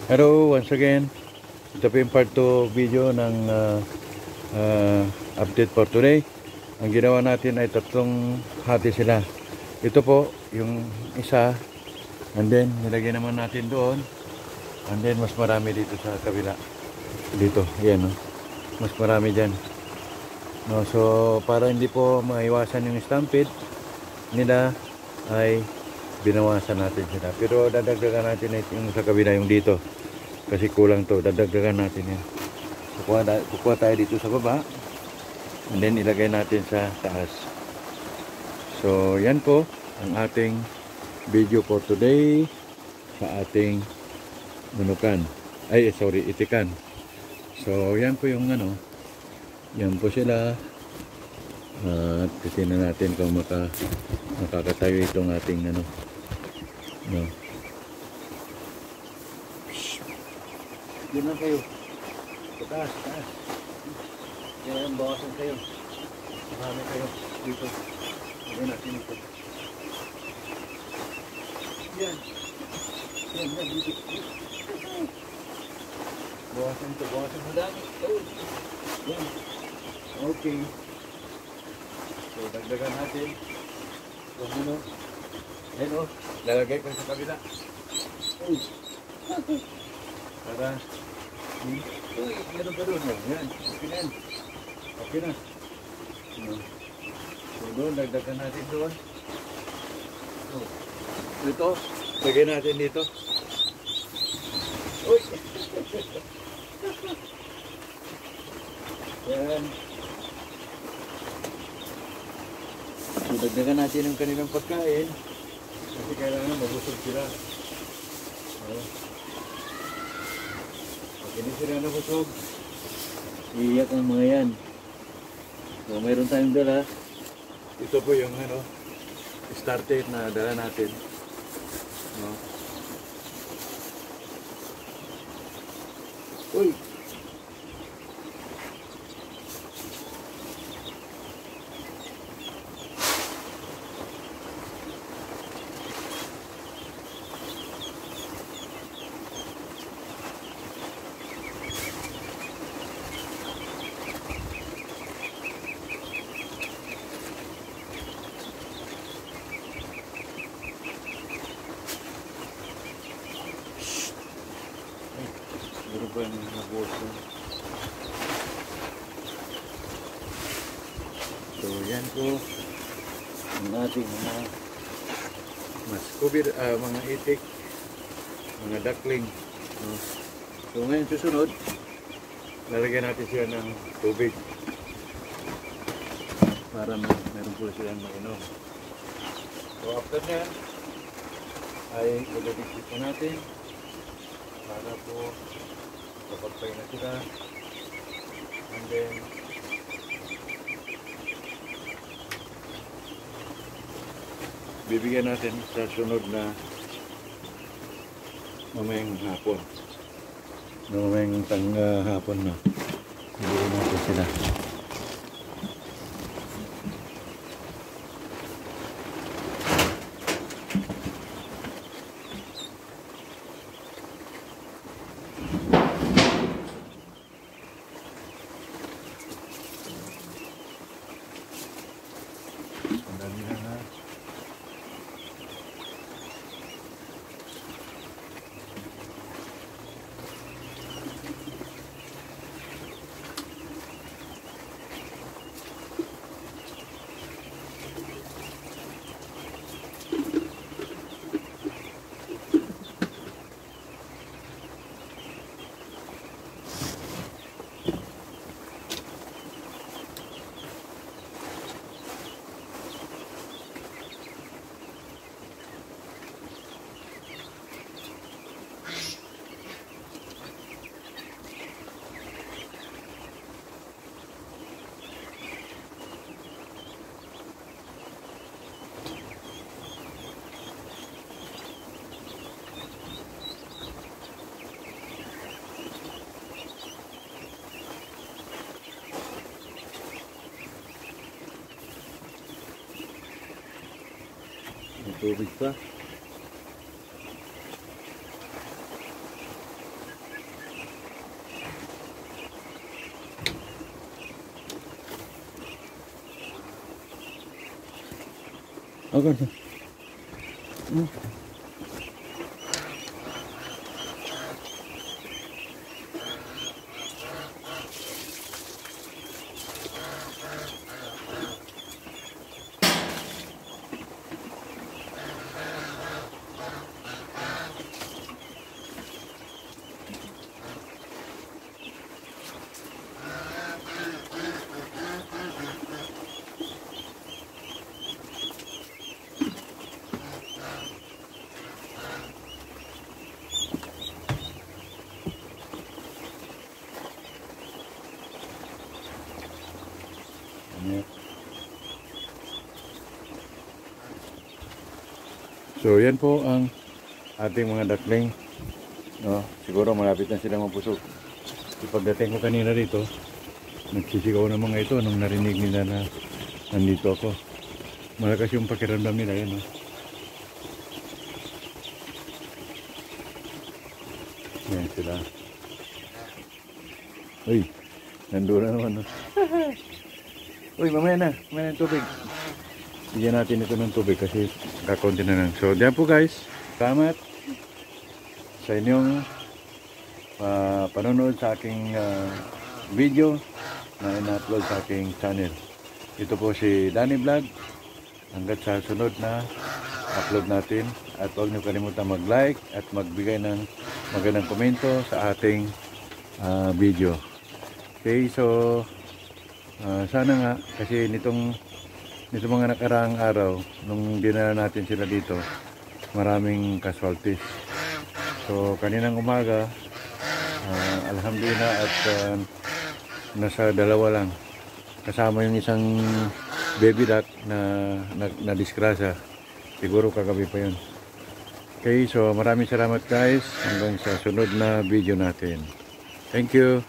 Hello, once again. Ito po yung part 2 video ng update for today. Ang ginawa natin ay tatlong hati sila. Ito po yung isa, and then nilagay naman natin doon, and then mas marami dito sa kabila. Dito, yan, no? Mas marami dyan, no? So para hindi po maiwasan yung stampede nila, ay binawasan natin sila. Pero dadagdagan natin yung sa kabila, yung dito, kasi kulang to. Dadagdagan natin yan. Kukuha tayo dito sa baba, and then ilagay natin sa taas. So yan po ang ating video for today sa ating nunukan, ay sorry, itikan. So yan po yung ano, yan po sila. At titingnan natin kung makakatayo itong ating ano, no. Diyan lang kayo. Taas, taas. Yan, bawasan kayo. Marami kayo dito. Ayan natin ito. Yan. Yan, yan, dito. Bawasan ito, bawasan mo dami. Yan. Okay. So, dagdagan natin. Kung ano. Ayan o. Lalagay ko sa kabila. Uy. Para. Uy, meron pa doon. Yan. Okay na yan. Okay na. So, doon. Dagdagan natin doon. So, dito. Lagay natin dito. Uy. Yan. So, dagdagan natin ang kanilang pagkain kasi kailangan mabusog sila. Pag hindi sila nabusog, iiyak ang mga yan. So, mayroon tayong dala. Ito po yung ano, starter na dala natin. Uy! Meron pa yung nabuso. So yan po ang ating mga maskubir, mga itik, mga duckling. So ngayon susunod, lalagyan natin sila ng tubig para meron po silang mainom. So after that ay ilagay po natin para po kapagpay na sila, and then bibigyan natin sa sunod na mamayang hapon, mamayang hapon na bibigyan natin sila. May tubig pa. Okay. So yan po ang ating mga duckling. No, siguro malapit na silang mapusok. Pagdating ko kanina dito, nagsisigaw ng mga ito nung narinig nila na nandito ako. Malakas yung pakiramdam nila yan. No? Yan sila. Uy, nandun na naman. No? Uy, mamaya na yung tubig. Bigyan natin ito ng tubig kasi kakunti na lang. So, diyan po guys. Salamat sa inyong panonood sa aking video na ina-upload sa aking channel. Ito po si Danny Vlog. Hanggat sa sunod na upload natin. At huwag niyo kalimutan mag-like at magbigay ng magandang komento sa ating video. Okay, so sana nga kasi nitong mga nakaraang araw nung dinala natin sila dito, maraming casualties. So kaninang umaga alhamdulillah at nasa dalawa lang, kasama yung isang baby duck na disgrasya. Siguro kagabi pa yun. Okay, so maraming salamat guys, hanggang sa sunod na video natin. Thank you.